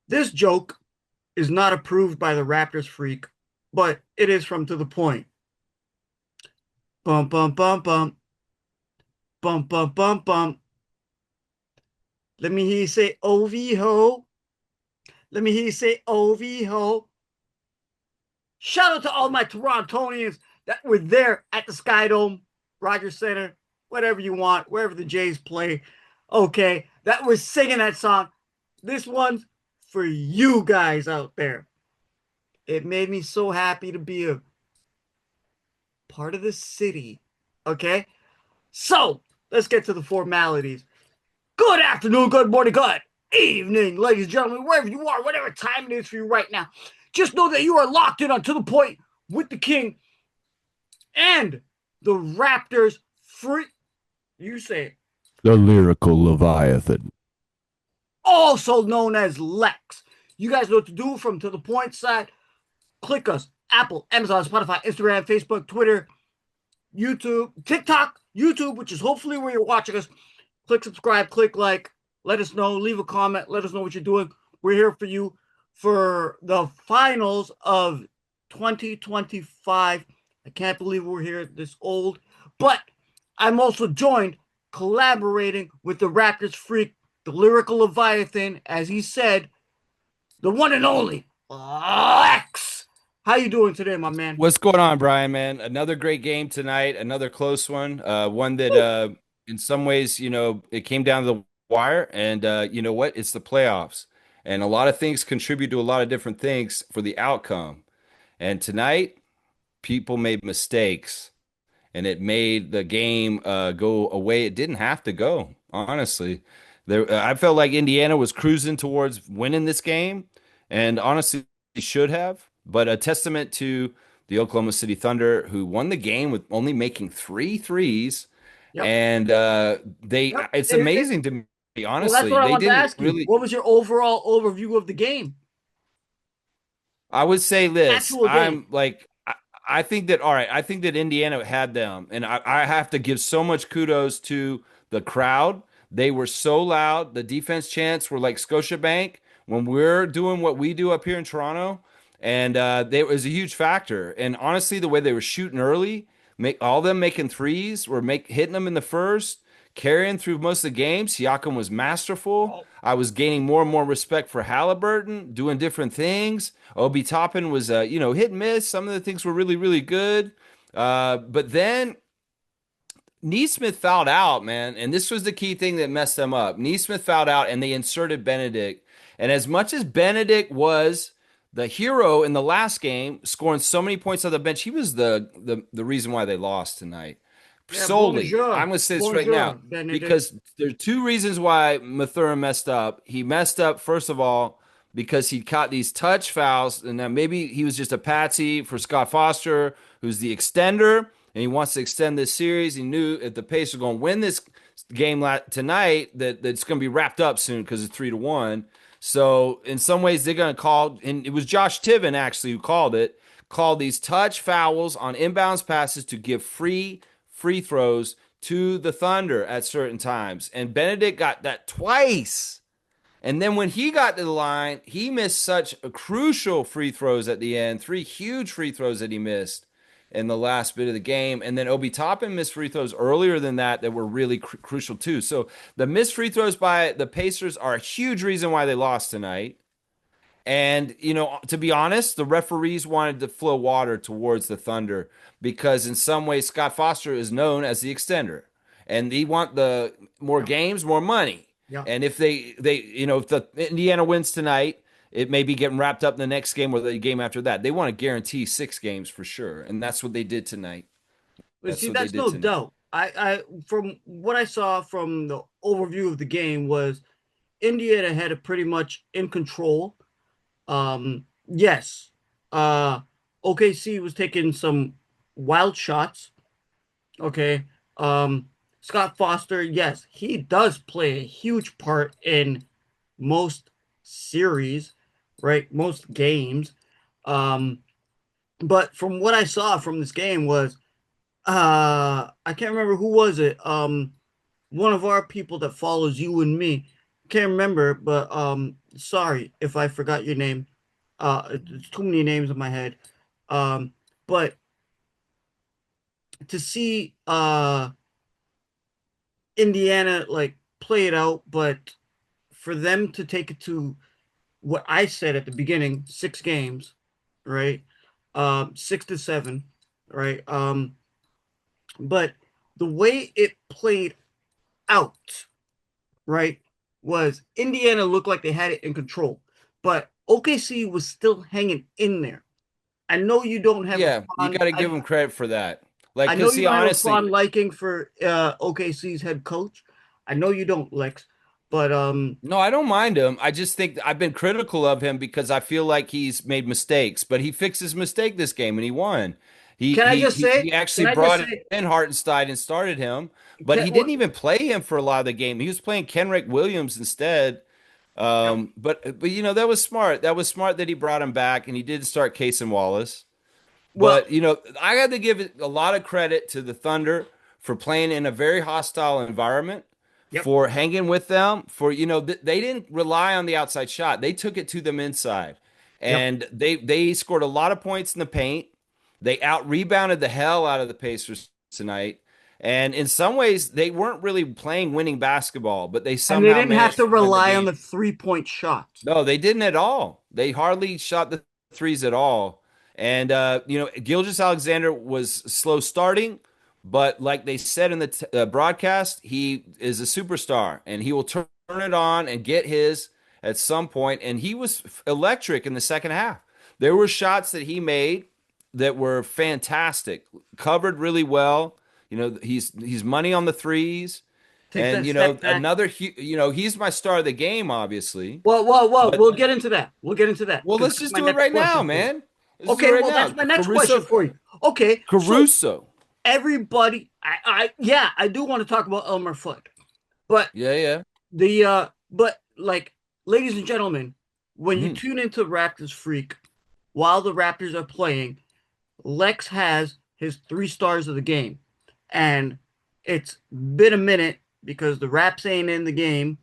This joke is not approved by the Raptorsfreak, but it is from To the Point. Bum bum bum bum bum bum bum bum. Let me hear you say OV ho. Let me hear you say OV ho. Shout out to all my Torontonians that were there at the Sky Dome, Rogers Center, whatever you want, wherever the Jays play. Okay, that was singing that song. This one's for you guys out there. It made me so happy to be a part of the city. Okay, so let's get to the formalities. Good afternoon, good morning, good evening, ladies and gentlemen, wherever you are, whatever time it is for you right now. Just know that you are locked in on To the Point with the King and the Raptors free. You say it. The lyrical Leviathan. Also known as Lex. You guys know what to do from To the Point side. Click us. Apple, Amazon, Spotify, Instagram, Facebook, Twitter, YouTube, TikTok, YouTube, which is hopefully where you're watching us. Click subscribe, click like, let us know, leave a comment, let us know what you're doing. We're here for you for the finals of 2025. I can't believe we're here this old, but I'm also joined collaborating with the Raptors freak, the lyrical Leviathan, as he said, the one and only Lex. How you doing today, my man? What's going on, Brian, man? Another great game tonight, another close one. One that Woo. in some ways, it came down to the wire, and you know what? It's the playoffs. And a lot of things contribute to a lot of different things for the outcome. And tonight, people made mistakes, and it made the game go away. It didn't have to go, honestly. I felt like Indiana was cruising towards winning this game, and honestly, should have. But a testament to the Oklahoma City Thunder, who won the game with only making three threes, Yep. and they. Yep. It's amazing to me, Well, that's honestly. what I They want to didn't ask you. really. What was your overall overview of the game? I would say this. Actual game. I think that all right. I think that Indiana had them, and I have to give so much kudos to the crowd. They were so loud. The defense chants were like Scotiabank when we're doing what we do up here in Toronto, and there was a huge factor. And honestly, the way they were shooting early, make all them making threes, were make hitting them in the first, carrying through most of the game. Siakam was masterful. Oh, I was gaining more and more respect for Halliburton, doing different things. Obi Toppin was, hit and miss. Some of the things were really, really good. But then Neesmith fouled out, man. And this was the key thing that messed them up. Neesmith fouled out and they inserted Benedict. And as much as Benedict was the hero in the last game, scoring so many points on the bench, he was the reason why they lost tonight. yeah. Solely. Bonjour. I'm going to say this right Bonjour, now Benedict. because there are two reasons why Mathurin messed up. He messed up, first of all, because he caught these touch fouls, and then maybe he was just a patsy for Scott Foster, who's the extender, and he wants to extend this series. He knew if the Pacers were going to win this game tonight, that it's going to be wrapped up soon because it's 3-1. So in some ways, they're going to call, and it was Josh Tiven actually who called these touch fouls on inbounds passes to give free throws to the Thunder at certain times. And Benedict got that twice. And then when he got to the line, he missed such crucial free throws at the end, three huge free throws that he missed in the last bit of the game. And then Obi Toppin missed free throws earlier than that were really crucial too. So the missed free throws by the Pacers are a huge reason why they lost tonight. And, to be honest, the referees wanted to flow water towards the Thunder because in some ways Scott Foster is known as the extender. And they want the more Yeah, games, more money. yeah. And if if the Indiana wins tonight, it may be getting wrapped up in the next game or the game after that. They want to guarantee 6 games for sure. And that's what they did tonight. But That's see, what they that's did no tonight. doubt. I, from what I saw from the overview of the game was Indiana had it pretty much in control. Yes. Uh, OKC was taking some wild shots. Okay. Scott Foster, yes, he does play a huge part in most series, right? Most games. Um, but from what I saw from this game was I can't remember who was it. One of our people that follows you and me. can't remember, but sorry if I forgot your name. It's too many names in my head. Um, but to see Indiana like play it out, but for them to take it to what I said at the beginning, 6 games, right? 6 to 7, right? But the way it played out, right, was Indiana looked like they had it in control, but OKC was still hanging in there. I know you don't have a Yeah, you fond, got to give him credit for that. Like, I know cause you see, don't have a honestly, fond liking for OKC's head coach. I know you don't, Lex, but no, I don't mind him. I just think I've been critical of him because I feel like he's made mistakes, but he fixed his mistake this game and he won. He can I he just he, say? he Can actually I just brought say? in Hartenstein and started him, but Can, he what? didn't even play him for a lot of the game. He was playing Kenrick Williams instead. Yep. But that was smart. That was smart that he brought him back and he did start Casey Wallace. Well, But I had to give a lot of credit to the Thunder for playing in a very hostile environment, yep. for hanging with them, for they didn't rely on the outside shot. They took it to them inside. Yep. And they scored a lot of points in the paint. They out rebounded the hell out of the Pacers tonight. And in some ways, they weren't really playing winning basketball, but they And they somehow didn't have managed to to win the rely on game. the 3-point shots. No, they didn't at all. They hardly shot the threes at all. And Gilgeous-Alexander was slow starting, but like they said in the broadcast, he is a superstar and he will turn it on and get his at some point. And he was electric in the second half. There were shots that he made that were fantastic, covered really well. He's money on the threes. Take And that step back. he's my star of the game, obviously. Well, But we'll get into that. We'll get into that well, because let's that's just my do it next right now, question for you. man. Let's do it Okay, right well, now. that's my next question Caruso, for you. Okay, so Caruso. everybody, yeah, I do want to talk about Elmer Fudd, but Yeah, yeah. but like, ladies and gentlemen, when you Mhm. tune into Raptors Freak while the Raptors are playing, Lex has his 3 stars of the game, and it's been a minute because the Raps ain't in the game,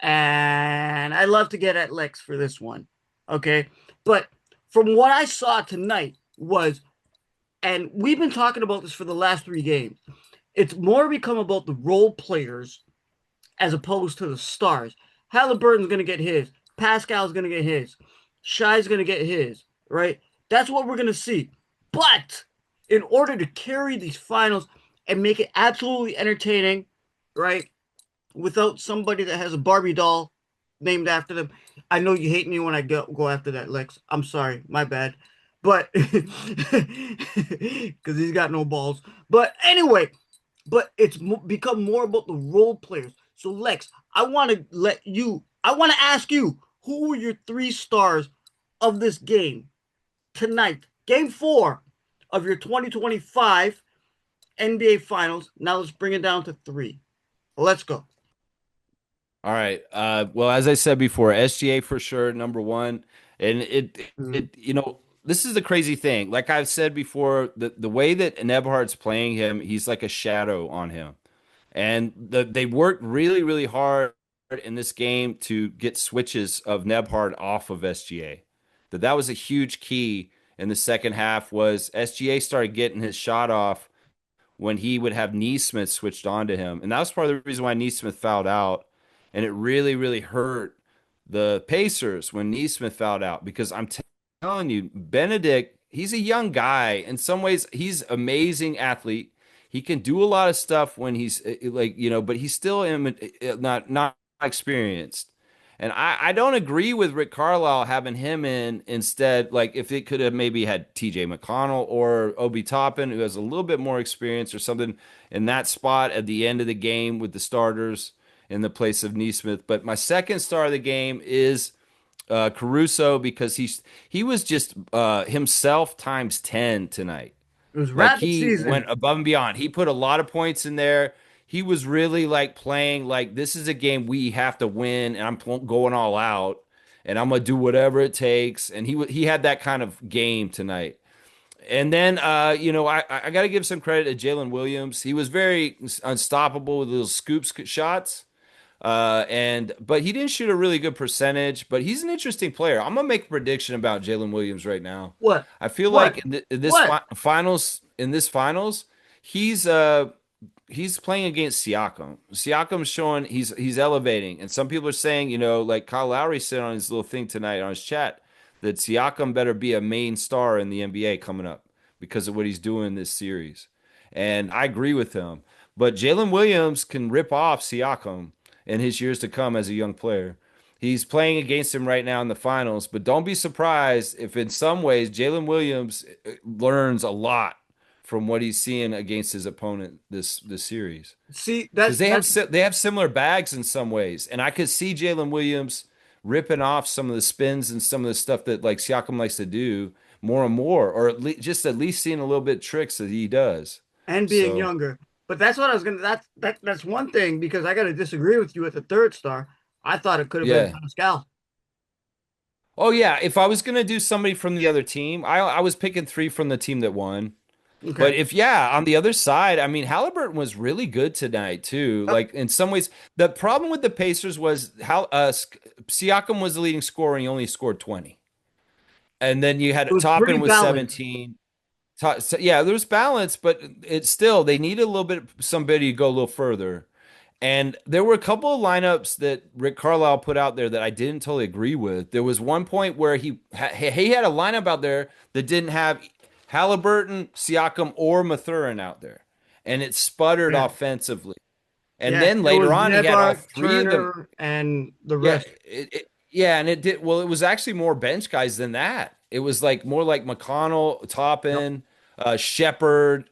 and I love to get at Lex for this one. Okay, but from what I saw tonight was, and we've been talking about this for the last 3 games, it's more become about the role players as opposed to the stars. Halliburton's gonna get his. Pascal's gonna get his. Shy's gonna get his. Right? That's what we're gonna see. But in order to carry these finals and make it absolutely entertaining, right? Without somebody that has a Barbie doll named after them. I know you hate me when I go after that, Lex. I'm sorry, my bad. But because he's got no balls. But anyway, it's become more about the role players. So Lex, I want to ask you, who were your 3 stars of this game tonight? Game 4 of your 2025 NBA Finals. Now let's bring it down to 3. Let's go. All right. Well, as I said before, SGA for sure, number one. And Mhm. this is the crazy thing. Like I've said before, the way that Nebhart's playing him, he's like a shadow on him. And they worked really, really hard in this game to get switches of Nebhard off of SGA. That was a huge key in the second half was SGA started getting his shot off when he would have Neesmith switched on to him. And that was part of the reason why Neesmith fouled out. And it really, really hurt the Pacers when Neesmith fouled out because telling you, Benedict, he's a young guy. In some ways, he's amazing athlete. He can do a lot of stuff when he's but he's still not experienced. And I don't agree with Rick Carlisle having him in instead. Like if it could have maybe had TJ McConnell or Obi Toppin, who has a little bit more experience or something in that spot at the end of the game with the starters in the place of Neesmith. But my second star of the game is Caruso because he was just himself times 10 tonight. It was Like rabbit he went season. above and beyond. He put a lot of points in there. He was really like playing like this is a game we have to win, and I'm going all out, and I'm gonna do whatever it takes. And he had that kind of game tonight. And then I got to give some credit to Jalen Williams. He was very unstoppable with those scoop shots. But he didn't shoot a really good percentage, but he's an interesting player. I'm gonna make a prediction about Jalen Williams right now. What? I feel like What? in this What? finals, he's he's playing against Siakam. Siakam's showing he's elevating, and some people are saying, like Kyle Lowry said on his little thing tonight on his chat, that Siakam better be a main star in the NBA coming up because of what he's doing this series. And I agree with him. But Jalen Williams can rip off Siakam in his years to come as a young player. He's playing against him right now in the finals, but don't be surprised if in some ways Jalen Williams learns a lot from what he's seeing against his opponent this series. See, Because they have similar bags in some ways, and I could see Jalen Williams ripping off some of the spins and some of the stuff that like Siakam likes to do more and more, or at least seeing a little bit tricks that he does. and being So younger. But that's what I was gonna. That's one thing because I got to disagree with you at the third star. I thought it could have been yeah. Pascal. Oh yeah. If I was gonna do somebody from the other team, I was picking three from the team that won. But Okay. if yeah, on the other side, I mean, Halliburton was really good tonight too. Yep. Like in some ways, the problem with the Pacers was how Siakam was the leading scorer and he only scored 20, and then you It had was pretty Toppin with balanced. 17. So, yeah, there's balance, but it's still they need a little bit somebody to go a little further. And there were a couple of lineups that Rick Carlisle put out there that I didn't totally agree with. There was one point where he had a lineup out there that didn't have Halliburton, Siakam, or Mathurin out there, and it sputtered Yeah. offensively. And Yeah. then It later was on, he had all Nebart, three of them. Turner, and the Yeah, rest. yeah, and it did well. It was actually more bench guys than that. It was like more like McConnell, Yep. Toppin, Shepard,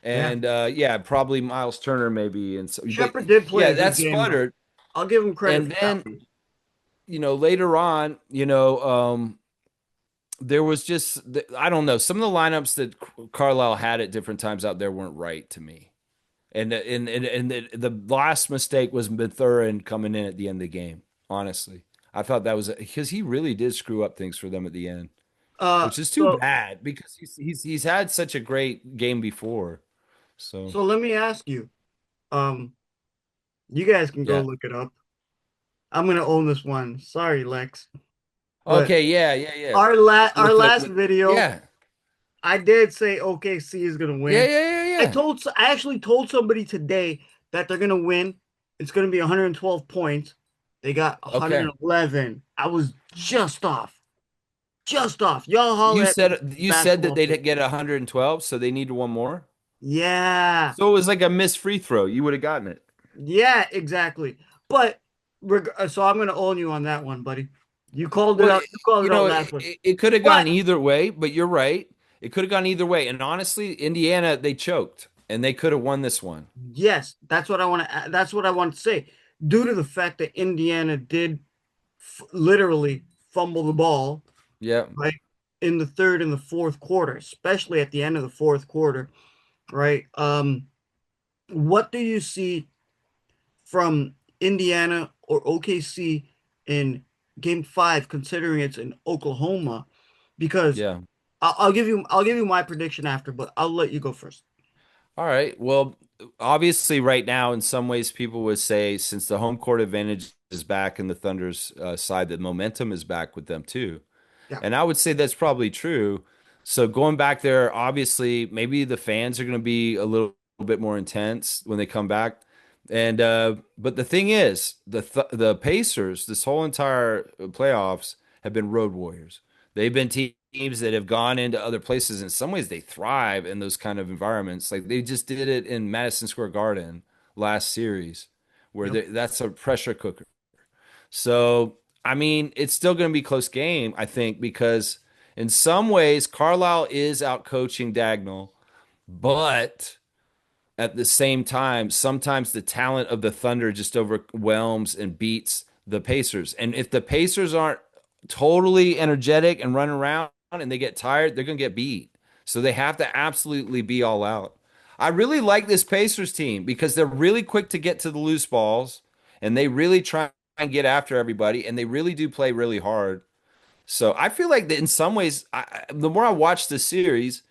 Yeah. and yeah, probably Miles Turner maybe. And so, but Shepard did play yeah, a that good game though. sputtered. I'll give him credit And for that then piece. later on, there was just I don't know, some of the lineups that Carlisle had at different times out there weren't right to me. And the last mistake was Mathurin coming in at the end of the game. Honestly, I thought that was because he really did screw up things for them at the end, which is too So bad because he's had such a great game before. So so let me ask you. Um, you guys can go yeah, look it up. I'm gonna own this one. Sorry, Lex. But okay, yeah. our With the last video, yeah, I did say OKC is gonna yeah, win. yeah, yeah, yeah. I actually told somebody today that they're gonna win. It's gonna be 112 points. They got Okay. 111. I was just off. Just off. Y'all holler at me, You said that basketball fans. they'd get 112, so they needed one more. Yeah. So it was like a missed free throw. You would have gotten it. Yeah, exactly. But so I'm gonna own you on that one, buddy. You called it Well, out. You called it out last one. it could have But gone either way, but you're right. It could have gone either way. And honestly, Indiana, they choked and they could have won this one. yes, that's what I want to. That's what I want to say. Due to the fact that Indiana did literally fumble the ball, Yeah. right, in the third and the fourth quarter, especially at the end of the fourth quarter, right? What do you see from Indiana or OKC in Game 5, considering it's in Oklahoma? Because Yeah. I'll give you my prediction after, but I'll let you go first. All right. Well, obviously, right now, in some ways, people would say since the home court advantage is back in the Thunder's side, the momentum is back with them too. Yeah. And I would say that's probably true. So going back there, obviously, maybe the fans are going to be a little bit more intense when they come back. And but the thing is, the Pacers, this whole entire playoffs have been road warriors. They've been teams that have gone into other places. In some ways, they thrive in those kind of environments. Like they just did it in Madison Square Garden last series, where Yep. that's a pressure cooker. So, I mean, it's still going to be a close game, I think, because in some ways, Carlisle is out coaching Dagnall, but at the same time, sometimes the talent of the Thunder just overwhelms and beats the Pacers. And if the Pacers aren't totally energetic and running around and they get tired, they're going to get beat. So they have to absolutely be all out. I really like this Pacers team because they're really quick to get to the loose balls and they really try and get after everybody and they really do play really hard. So I feel like that in some ways, the more I watch the series,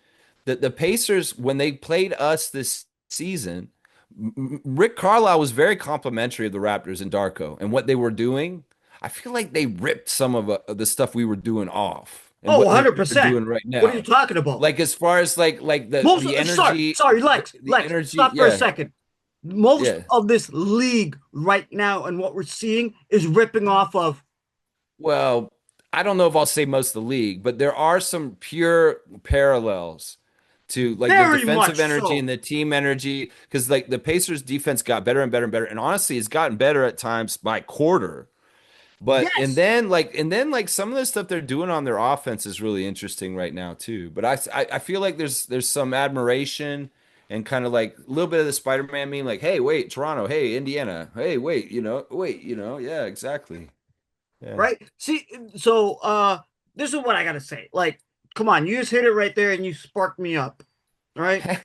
that the Pacers, when they played us this season, Rick Carlisle was very complimentary of the Raptors and Darko and what they were doing. I feel like they ripped some of the stuff we were doing off and Oh, what they're 100%. doing right What are you now. talking about? Like as far as like Most the sorry, energy, sorry, Lex, the Lex, energy, stop for a yeah, second. Most yeah. of this league right now and what we're seeing is ripping off of Well, I don't know if I'll say most of the league, but there are some pure parallels to like the very defensive much energy so. and the team energy because like the Pacers defense got better and better and better, and honestly, it's gotten better at times by quarter. But Yes, and then like some of the stuff they're doing on their offense is really interesting right now too. But I feel like there's some admiration and kind of like a little bit of the Spider-Man meme, like, hey, wait, Toronto, hey, Indiana, hey, wait, yeah, exactly. Yeah. right? See, so this is what I gotta say. Like, come on, you just hit it right there and you sparked me up. Right?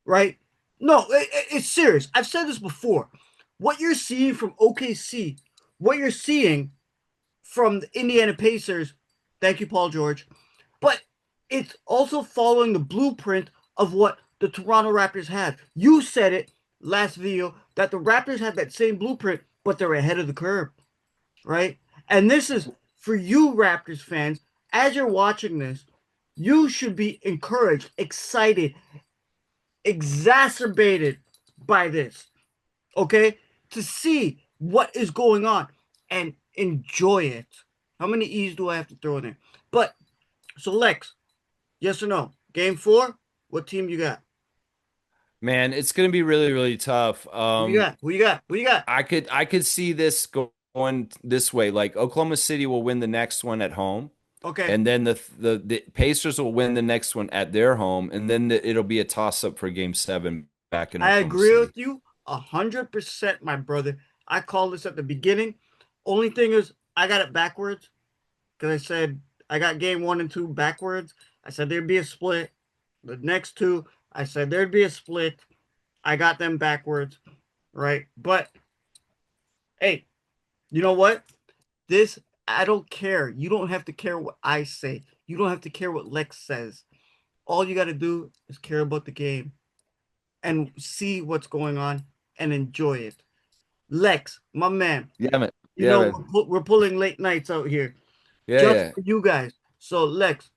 Right? No, it's serious. I've said this before. What you're seeing from OKC, what you're seeing from the Indiana Pacers, thank you, Paul George, but it's also following the blueprint of what the Toronto Raptors have. You said it last video that the Raptors have that same blueprint, but they're ahead of the curve, right? And this is for you, Raptors fans, as you're watching this, you should be encouraged, excited, exacerbated by this, okay? To see what is going on and enjoy it. How many E's do I have to throw in there? But so Lex, yes or no? Game 4, what team you got? Man, it's going to be really, really tough. Who you got? Who you got? Who you got? I could see this going this way. Like Oklahoma City will win the next one at home, Okay. and then the Pacers will win the next one at their home, and then it'll be a toss up for Game 7 back in I Oklahoma agree City. with you 100%, my brother. I called this at the beginning. Only thing is, I got it backwards because I said I got game 1 and 2 backwards. I said there'd be a split. The next two, I said there'd be a split. I got them backwards, right? But hey, you know what? This, I don't care. You don't have to care what I say. You don't have to care what Lex says. All you got to do is care about the game and see what's going on and enjoy it. Lex, my man, Yeah, man. you Yeah, know man. we're pulling late nights out here Yeah, just yeah. for you guys. So Lex,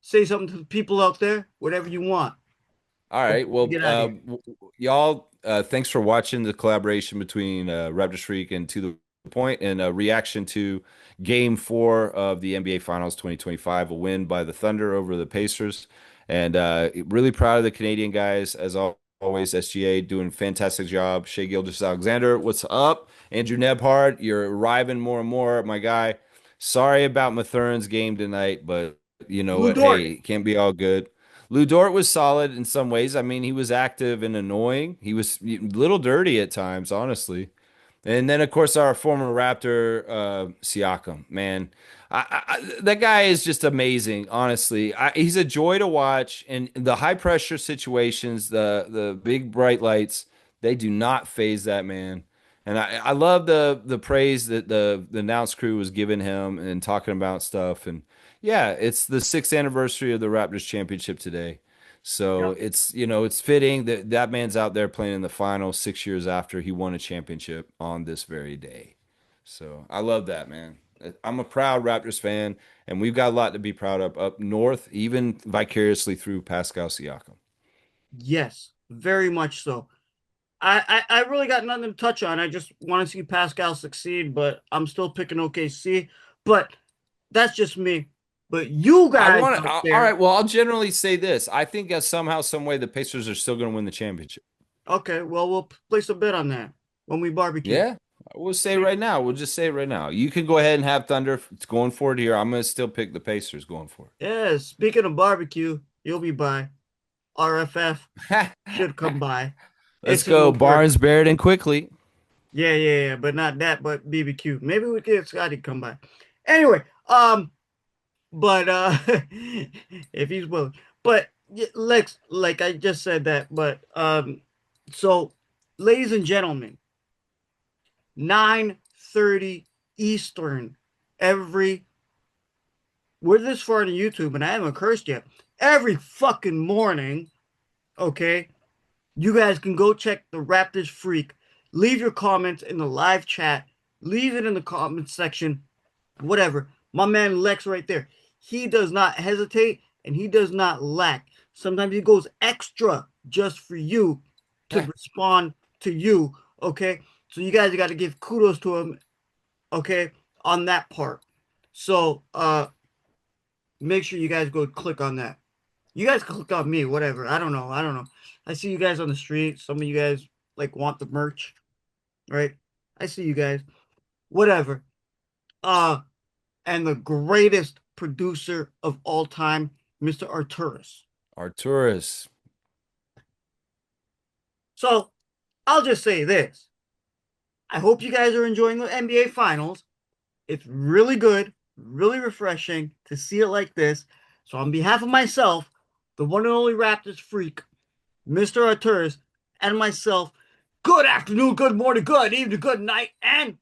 say something to the people out there, whatever you want. All Before right. we Well, get out of here. y'all, thanks for watching the collaboration between Raptorsfreak and To the Point and a reaction to Game 4 of the NBA Finals 2025, a win by the Thunder over the Pacers. And really proud of the Canadian guys, as always. SGA doing a fantastic job. Shea Gilgeous-Alexander, what's up? Andrew Nebhard, you're arriving more and more, my guy. Sorry about Mathurin's game tonight, but you know Lou what? Dort, Hey, it can't be all good. Lou Dort was solid in some ways. I mean, he was active and annoying. He was a little dirty at times, honestly. And then, of course, our former Raptor, Siakam, man, that guy is just amazing. Honestly, he's a joy to watch. And the high pressure situations, the big bright lights, they do not phase that man. And I love the praise that the announce crew was giving him and talking about stuff. And yeah, it's the sixth anniversary of the Raptors championship today. So yep. it's it's fitting that that man's out there playing in the finals 6 years after he won a championship on this very day. So I love that, man. I'm a proud Raptors fan, and we've got a lot to be proud of up north, even vicariously through Pascal Siakam. Yes, very much so. I really got nothing to touch on. I just want to see Pascal succeed, but I'm still picking OKC. But that's just me. But you I guys want to. out All there, right. Well, I'll generally say this. I think somehow, some way, the Pacers are still going to win the championship. okay, well, we'll place a bet on that when we barbecue. Yeah, we'll say right now. We'll just say it right now. You can go ahead and have Thunder. It's going for it here. I'm going to still pick the Pacers going for Yeah, speaking of barbecue, you'll be by. RFF it. should come by. Let's It's in go, the works. Barnes, Barrett, and quickly. Yeah, but not that, but BBQ. Maybe we get Scotty to come by. Anyway, but if he's willing. But Lex, like I just said that, but so ladies and gentlemen, 9:30 Eastern every we're this far on YouTube and I haven't cursed yet. Every fucking morning, okay? You guys can go check the Raptors Freak. Leave your comments in the live chat. Leave it in the comments section. Whatever. My man Lex right there. He does not hesitate and he does not lack. Sometimes he goes extra just for you to respond to you. Okay. So you guys got to give kudos to him. Okay. On that part. So make sure you guys go click on that. You guys click on me, whatever. I don't know. I don't know. I see you guys on the street. Some of you guys like want the merch, right? I see you guys. Whatever. Uh, and the greatest producer of all time, Mr. Arturis. Arturis. So I'll just say this. I hope you guys are enjoying the NBA Finals. It's really good, really refreshing to see it like this. So on behalf of myself, the one and only Raptors freak, Mr. Arturis, and myself, good afternoon, good morning, good evening, good night, and